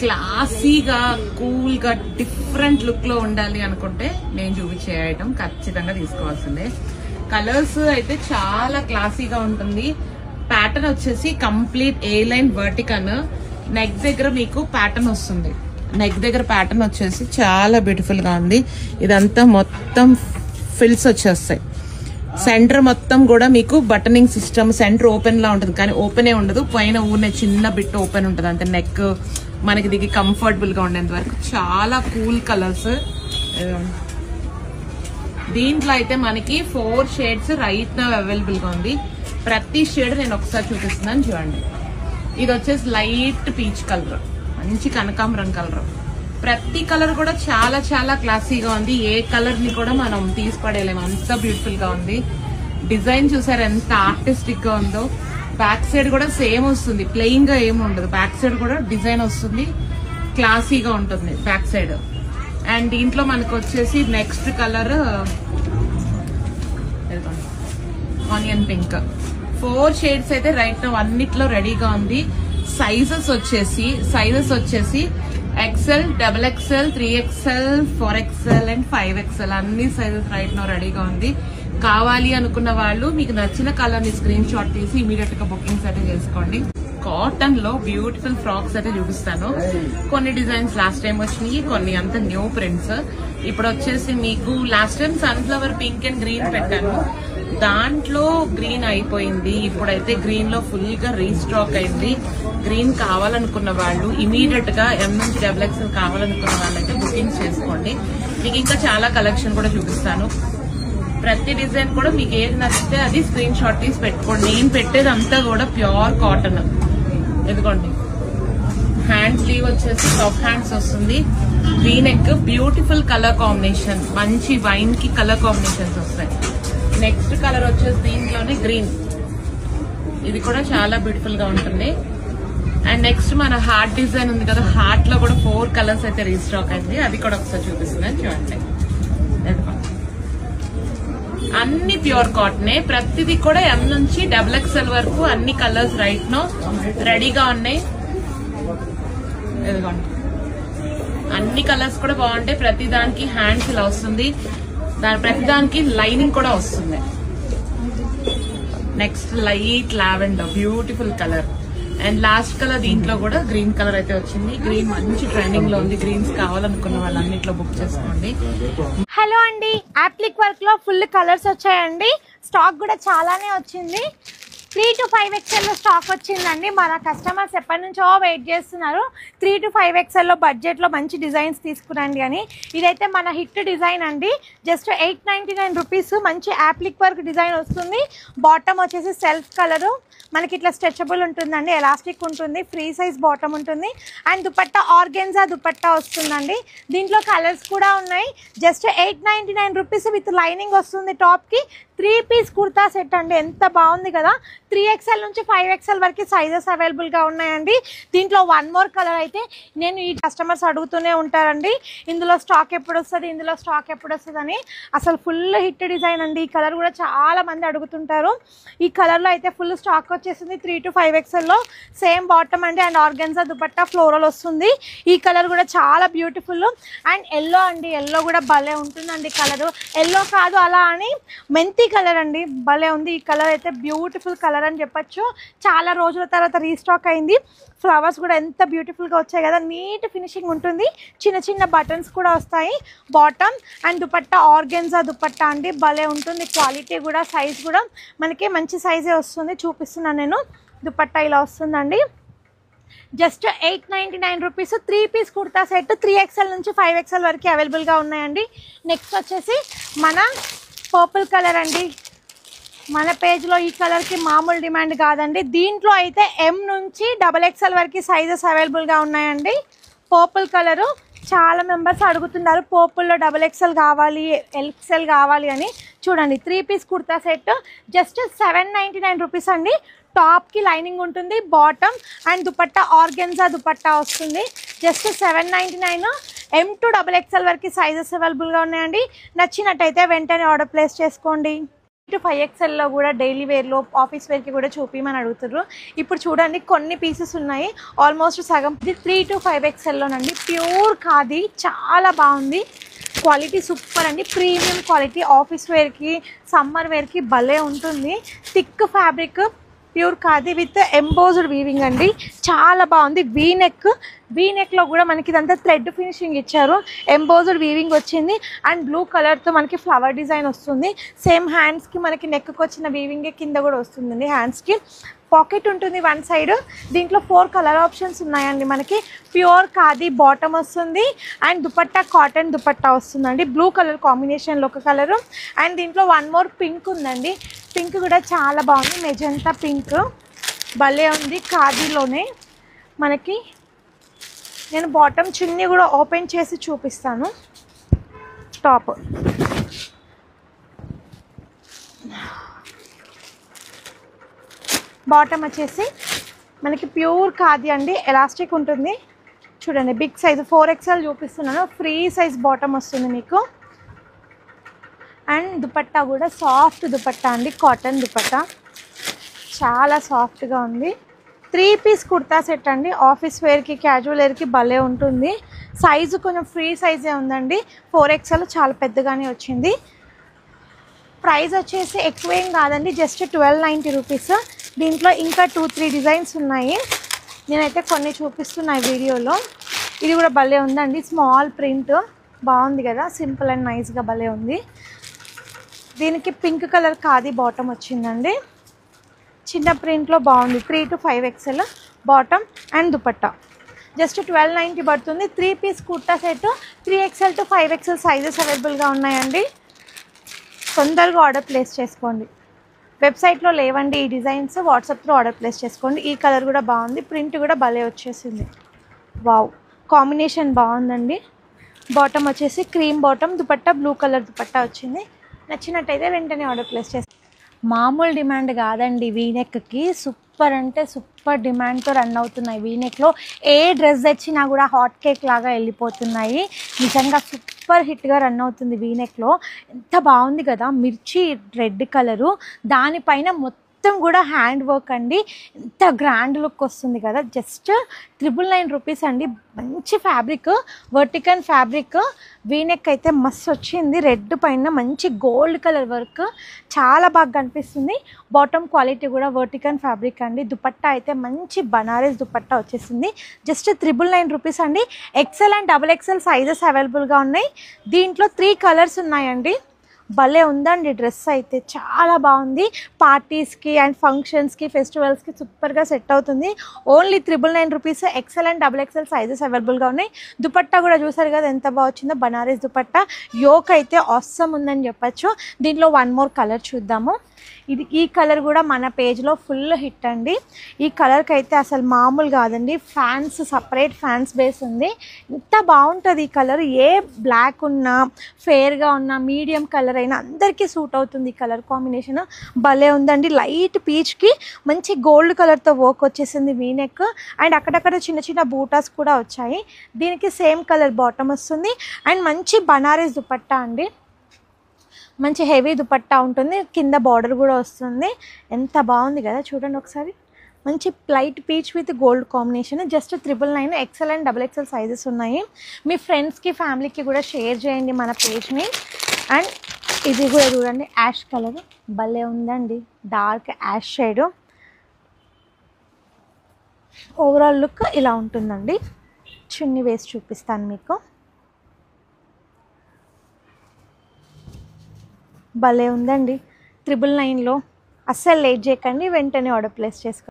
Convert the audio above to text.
క్లాసీగా కూల్గా different look లో ఉండాలి అనుకుంటే నేను చూపించే ఐటమ్ ఖచ్చితంగా తీసుకోవాల్సిందే. కలర్స్ అయితే చాలా క్లాసీగా ఉంటుంది. ప్యాటర్న్ వచ్చేసి కంప్లీట్ ఏ లైన్ వర్టికల్. నెక్ దగ్గర మీకు ప్యాటర్న్ వస్తుంది. నెక్ దగ్గర ప్యాటర్న్ వచ్చేసి చాలా బ్యూటిఫుల్ గా ఉంది. ఇదంతా మొత్తం ఫిల్స్ వచ్చేస్తాయి. సెంటర్ మొత్తం కూడా మీకు బటనింగ్ సిస్టమ్. సెంటర్ ఓపెన్ లా ఉంటుంది కానీ ఓపెనే ఉండదు, పైన ఊరినే చిన్న బిట్ ఓపెన్ ఉంటుంది అంతే. నెక్ మనకి దిగి కంఫర్టబుల్ గా ఉండేంత వరకు చాలా కూల్ కలర్స్. దీంట్లో అయితే మనకి 4 షేడ్స్ రైట్ నా అవైలబుల్ గా ఉంది. ప్రతి షేడ్ నేను ఒకసారి చూపిస్తున్నాను చూడండి. ఇది వచ్చేసి లైట్ పీచ్ కలర్, మంచి కనకాంబరం కలర్. ప్రతి కలర్ కూడా చాలా చాలా క్లాసీగా ఉంది. ఏ కలర్ ని కూడా మనం తీసిపడేయలేము, అంత బ్యూటిఫుల్ గా ఉంది. డిజైన్ చూసారు ఎంత ఆర్టిస్టిక్ గా ఉందో. బ్యాక్ సైడ్ కూడా సేమ్ వస్తుంది, ప్లెయిన్ గా ఏమి ఉండదు. బ్యాక్ సైడ్ కూడా డిజైన్ వస్తుంది, క్లాసీగా ఉంటుంది బ్యాక్ సైడ్. అండ్ దీంట్లో మనకు వచ్చేసి next colour onion pink. 4 shades అయితే రైట్ నౌ అన్నిట్లో రెడీగా ఉంది. సైజెస్ వచ్చేసి XL, XXL, 3XL, 4XL and 5XL అన్ని సైజెస్ రైట్ నౌ రెడీగా ఉంది. కావాలి అనుకున్న వాళ్ళు మీకు నచ్చిన కలర్ ని స్క్రీన్ షాట్ తీసి ఇమీడియట్ గా బుకింగ్స్ అయితే చేసుకోండి. కాటన్ లో బ్యూటిఫుల్ ఫ్రాక్స్ అయితే చూపిస్తాను. కొన్ని డిజైన్స్ లాస్ట్ టైం వచ్చినాయి, కొన్ని అంత న్యూ ప్రింట్స్. ఇప్పుడు వచ్చేసి మీకు last time sunflower pink and green పెట్టాను, దాంట్లో గ్రీన్ అయిపోయింది. ఇప్పుడైతే గ్రీన్ లో ఫుల్ గా రీస్టాక్ అయింది. గ్రీన్ కావాలనుకున్న వాళ్ళు ఇమీడియట్ గా M నుంచి XXL కావాలనుకున్న వాళ్ళైతే బుకింగ్స్ చేసుకోండి. మీకు ఇంకా చాలా కలెక్షన్ కూడా చూపిస్తాను. ప్రతి డిజైన్ కూడా మీకు ఏది నచ్చితే అది స్క్రీన్ షాట్ తీసి పెట్టుకోండి. నేను పెట్టేది అంతా కూడా ప్యూర్ కాటన్. ఎందుకోండి హ్యాండ్ స్లీవ్ వచ్చేసి టాప్ హ్యాండ్స్ వస్తుంది. V neck, beautiful colour combination, మంచి వైన్ కి కలర్ కాంబినేషన్స్ వస్తాయి. నెక్స్ట్ కలర్ వచ్చేసి దీంట్లోనే గ్రీన్, ఇది కూడా చాలా బ్యూటిఫుల్ గా ఉంటుంది. అండ్ నెక్స్ట్ మన హార్ట్ డిజైన్ ఉంది కదా, హార్ట్ లో కూడా 4 కలర్స్ అయితే రీస్టాక్ అయింది. అది కూడా ఒకసారి చూపిస్తున్నాను చూడండి. అన్ని ప్యూర్ కాటనే, ప్రతిదీ కూడా M నుంచి XXL వరకు అన్ని కలర్స్ రైట్ నో రెడీగా ఉన్నాయి. అన్ని కలర్స్ కూడా బాగుంటాయి. ప్రతి దానికి హ్యాండ్స్ ఇలా వస్తుంది, ప్రతి దానికి లైనింగ్ కూడా వస్తుంది. Next light lavender, beautiful colour. And last colour దీంట్లో కూడా గ్రీన్ కలర్ అయితే వచ్చింది. గ్రీన్ మంచి ట్రెండింగ్ లో ఉంది. గ్రీన్స్ కావాలనుకున్న వాళ్ళు అన్నిట్లో బుక్ చేసుకోండి. హలో అండి, అప్లిక్ వర్క్ లో ఫుల్ కలర్స్ వచ్చాయండి. స్టాక్ కూడా చాలానే వచ్చింది. 3 to 5XL లో స్టాక్ వచ్చిందండి. మన కస్టమర్స్ ఎప్పటి నుంచో వెయిట్ చేస్తున్నారు 3 to 5XL లో బడ్జెట్ లో మంచి డిజైన్స్ తీసుకురండి అని. ఇదైతే మన హిట్ డిజైన్ అండి. Just 899 rupees. మంచి అప్లిక్ వర్క్ డిజైన్ వస్తుంది. బాటమ్ వచ్చేసి సెల్ఫ్ కలరు, మనకి ఇట్లా స్ట్రెచబుల్ ఉంటుందండి, ఎలాస్టిక్ ఉంటుంది, ఫ్రీ సైజ్ బాటమ్ ఉంటుంది. అండ్ దుపట్టా ఆర్గెన్జా దుపట్టా వస్తుందండి. దీంట్లో కలర్స్ కూడా ఉన్నాయి. జస్ట్ 899 రూపీస్ విత్ లైనింగ్ వస్తుంది. టాప్కి 3 పీస్ కుర్తా సెట్ అండి. ఎంత బాగుంది కదా. 3XL నుంచి 5XL వరకు సైజెస్ అవైలబుల్గా ఉన్నాయండి. దీంట్లో 1 మోర్ కలర్ అయితే నేను ఈ కస్టమర్స్ అడుగుతూనే ఉంటారండి, ఇందులో స్టాక్ ఎప్పుడు వస్తుంది, ఇందులో స్టాక్ ఎప్పుడు వస్తుంది అని. అసలు ఫుల్ హిట్ డిజైన్ అండి. ఈ కలర్ కూడా చాలా మంది అడుగుతుంటారు. ఈ కలర్లో అయితే ఫుల్ స్టాక్ వచ్చేసింది 3 to 5XL లో. సేమ్ బాటమ్ అండి అండ్ ఆర్గెన్జా దుపట్టా ఫ్లోరల్ వస్తుంది. ఈ కలర్ కూడా చాలా బ్యూటిఫుల్. అండ్ ఎల్లో అండి, ఎల్లో కూడా భలే ఉంటుందండి కలరు. ఎల్లో కాదు అలా అని మెంతి కలర్ అండి, భలే ఉంది. ఈ కలర్ అయితే బ్యూటిఫుల్ కలర్ అని చెప్పొచ్చు. చాలా రోజుల తర్వాత రీస్టాక్ అయింది. ఫ్లవర్స్ కూడా ఎంత బ్యూటిఫుల్గా వచ్చాయి కదా, నీట్ ఫినిషింగ్ ఉంటుంది. చిన్న చిన్న బటన్స్ కూడా వస్తాయి. Bottom and dupatta organza dupatta అండి, భలే ఉంటుంది. క్వాలిటీ కూడా సైజ్ కూడా మనకి మంచి సైజే వస్తుంది. చూపిస్తున్నాను నేను. దుపట్టా ఇలా వస్తుందండి. Just 899 rupees. 3 piece kurta set 3XL నుంచి 5XL వరకు అవైలబుల్గా ఉన్నాయండి. నెక్స్ట్ వచ్చేసి మన పర్పుల్ కలర్ అండి. మన పేజ్లో ఈ కలర్కి మామూలు డిమాండ్ కాదండి. దీంట్లో అయితే M నుంచి XXL వరకు సైజెస్ అవైలబుల్గా ఉన్నాయండి. పర్పుల్ కలరు చాలా మెంబర్స్ అడుగుతున్నారు, పర్పుల్లో XXL కావాలి, XL కావాలి అని. చూడండి 3 piece kurta set just 799 rupees అండి. టాప్కి లైనింగ్ ఉంటుంది, bottom and dupatta organza dupatta వస్తుంది. జస్ట్ 799. M to XXL వరకు సైజెస్ అవైలబుల్గా ఉన్నాయండి. నచ్చినట్టయితే వెంటనే ఆర్డర్ ప్లేస్ చేసుకోండి. 5XL లో కూడా డైలీ వేర్లో ఆఫీస్ వేర్కి కూడా చూపిమని అడుగుతారు. ఇప్పుడు చూడండి కొన్ని పీసెస్ ఉన్నాయి, ఆల్మోస్ట్ సగం. ఇది 3 to 5XLలోనండి. ప్యూర్ ఖాదీ, చాలా బాగుంది, క్వాలిటీ సూపర్ అండి, ప్రీమియం క్వాలిటీ. ఆఫీస్ వేర్కి సమ్మర్ వేర్కి భలే ఉంటుంది. Thick fabric, pure khadi with embossed weaving అండి, చాలా బాగుంది. వీనెక్లో కూడా మనకి ఇదంతా థ్రెడ్ ఫినిషింగ్ ఇచ్చారు, ఎంబోజ్డ్ వీవింగ్ వచ్చింది అండ్ బ్లూ కలర్తో మనకి ఫ్లవర్ డిజైన్ వస్తుంది. సేమ్ హ్యాండ్స్కి మనకి నెక్కి వచ్చిన వీవింగ్ కింద కూడా వస్తుందండి. హ్యాండ్స్కి పాకెట్ ఉంటుంది వన్ సైడ్. దీంట్లో 4 కలర్ ఆప్షన్స్ ఉన్నాయండి. మనకి ప్యూర్ ఖాదీ బాటమ్ వస్తుంది అండ్ దుపట్టా కాటన్ దుపట్టా వస్తుందండి. బ్లూ కలర్ కాంబినేషన్లో ఒక కలరు అండ్ దీంట్లో 1 more పింక్ ఉందండి. పింక్ కూడా చాలా బాగుంది, మెజంతా పింక్ భలే ఉంది ఖాదీలోనే. మనకి నేను బాటమ్ చున్నీ కూడా ఓపెన్ చేసి చూపిస్తాను. టాప్ బాటమ్ వచ్చేసి మనకి ప్యూర్ ఖాదీ అండి, ఎలాస్టిక్ ఉంటుంది. చూడండి బిగ్ సైజు 4XL చూపిస్తున్నాను. ఫ్రీ సైజ్ బాటమ్ వస్తుంది మీకు. అండ్ దుపట్టా కూడా సాఫ్ట్ దుపట్టా అండి, కాటన్ దుపట్టా, చాలా సాఫ్ట్గా ఉంది. 3 piece కుర్తా సెట్ అండి, ఆఫీస్ వేర్కి క్యాజువల్ వేర్కి భలే ఉంటుంది. సైజు కొంచెం ఫ్రీ సైజే ఉందండి, 4XL చాలా పెద్దగానే వచ్చింది. ప్రైస్ వచ్చేసి ఎక్కువేం కాదండి, జస్ట్ 1290 రూపీస్. దీంట్లో ఇంకా 2-3 డిజైన్స్ ఉన్నాయి, నేనైతే కొన్ని చూపిస్తున్నాయి వీడియోలో. ఇది కూడా భలే ఉందండి, స్మాల్ ప్రింట్ బాగుంది కదా, సింపుల్ అండ్ నైస్గా భలే ఉంది. దీనికి పింక్ కలర్ ఖాదీ బాటమ్ వచ్చిందండి, చిన్న ప్రింట్లో బాగుంది. 3 to 5XL bottom and dupatta, just 1290 పడుతుంది. 3 piece kurta set 3XL to 5XL sizes అవైలబుల్గా ఉన్నాయండి. తొందరగా ఆర్డర్ ప్లేస్ చేసుకోండి. వెబ్సైట్లో లేవండి ఈ డిజైన్స్, వాట్సాప్లో ఆర్డర్ ప్లేస్ చేసుకోండి. ఈ కలర్ కూడా బాగుంది, ప్రింట్ కూడా భలే వచ్చేసింది. వావ్, కాంబినేషన్ బాగుందండి. బాటమ్ వచ్చేసి cream bottom, dupatta blue colour dupatta వచ్చింది. నచ్చినట్టయితే వెంటనే ఆర్డర్ ప్లేస్ చేస్తాను. మామూలు డిమాండ్ కాదండి, వీనెక్కి సూపర్ అంటే సూపర్ డిమాండ్తో రన్ అవుతున్నాయి. వీనెక్లో ఏ డ్రెస్ తెచ్చినా కూడా హాట్ కేక్ లాగా వెళ్ళిపోతున్నాయి. నిజంగా సూపర్ హిట్గా రన్ అవుతుంది వీనెక్లో. ఎంత బాగుంది కదా, మిర్చి రెడ్ కలరు, దానిపైన మొత్తం కూడా హ్యాండ్ వర్క్ అండి, ఎంత గ్రాండ్ లుక్ వస్తుంది కదా. జస్ట్ 999 రూపీస్ అండి. మంచి ఫ్యాబ్రిక్, వర్టికన్ ఫ్యాబ్రిక్, వీనెక్ అయితే మస్తు వచ్చింది. రెడ్ పైన మంచి గోల్డ్ కలర్ వర్క్, చాలా బాగా కనిపిస్తుంది. బాటమ్ క్వాలిటీ కూడా వర్టికన్ ఫ్యాబ్రిక్ అండి. దుపట్టా అయితే మంచి బనారస్ దుపట్టా వచ్చేసింది. జస్ట్ 999 రూపీస్ అండి. XL అండ్ XXL సైజెస్ అవైలబుల్గా ఉన్నాయి. దీంట్లో 3 కలర్స్ ఉన్నాయండి. భలే ఉందండి డ్రెస్ అయితే, చాలా బాగుంది. పార్టీస్కి అండ్ ఫంక్షన్స్కి ఫెస్టివల్స్కి సూపర్గా సెట్ అవుతుంది. Only 999 rupees. XL and XXL sizes అవైలబుల్గా ఉన్నాయి. దుపట్టా కూడా చూసారు కదా ఎంత బాగా వచ్చిందో, బనారస్ దుపట్టా. యోక్ అయితే ఆసమ్ ఉందని చెప్పచ్చు. దీంట్లో 1 more కలర్ చూద్దాము. ఈ కలర్ కూడా మన పేజ్లో ఫుల్ హిట్ అండి. ఈ కలర్కి అయితే అసలు మామూలు కాదండి, ఫ్యాన్స్ సపరేట్ ఫ్యాన్స్ బేస్ ఉంది. ఎంత బాగుంటుంది ఈ కలర్. ఏ బ్లాక్ ఉన్నా, ఫేర్గా ఉన్న, మీడియం కలర్ అయినా అందరికీ సూట్ అవుతుంది. ఈ కలర్ కాంబినేషన్ భలే ఉందండి. లైట్ పీచ్కి మంచి గోల్డ్ కలర్తో వర్క్ వచ్చేసింది వీనెక్ అండ్ అక్కడక్కడ చిన్న చిన్న బూటాస్ కూడా వచ్చాయి. దీనికి సేమ్ కలర్ బాటమ్ వస్తుంది అండ్ మంచి బనారస్ దుపట్టా అండి, మంచి హెవీ దుపట్టా ఉంటుంది. కింద బార్డర్ కూడా వస్తుంది. ఎంత బాగుంది కదా, చూడండి ఒకసారి. మంచి light peach with gold combination. Just 999. XL and XXL sizes ఉన్నాయి. మీ ఫ్రెండ్స్కి ఫ్యామిలీకి కూడా షేర్ చేయండి మన పేజ్ని. అండ్ ఇది కూడా చూడండి, యాష్ కలర్ భలే ఉందండి, dark ash shade. Overall look ఇలా ఉంటుందండి. చున్నీ వేసి చూపిస్తాను మీకు. భలే ఉందండి. 999లో అస్సలు లేట్ చేయకండి, వెంటనే ఆర్డర్ ప్లేస్ చేసుకోండి.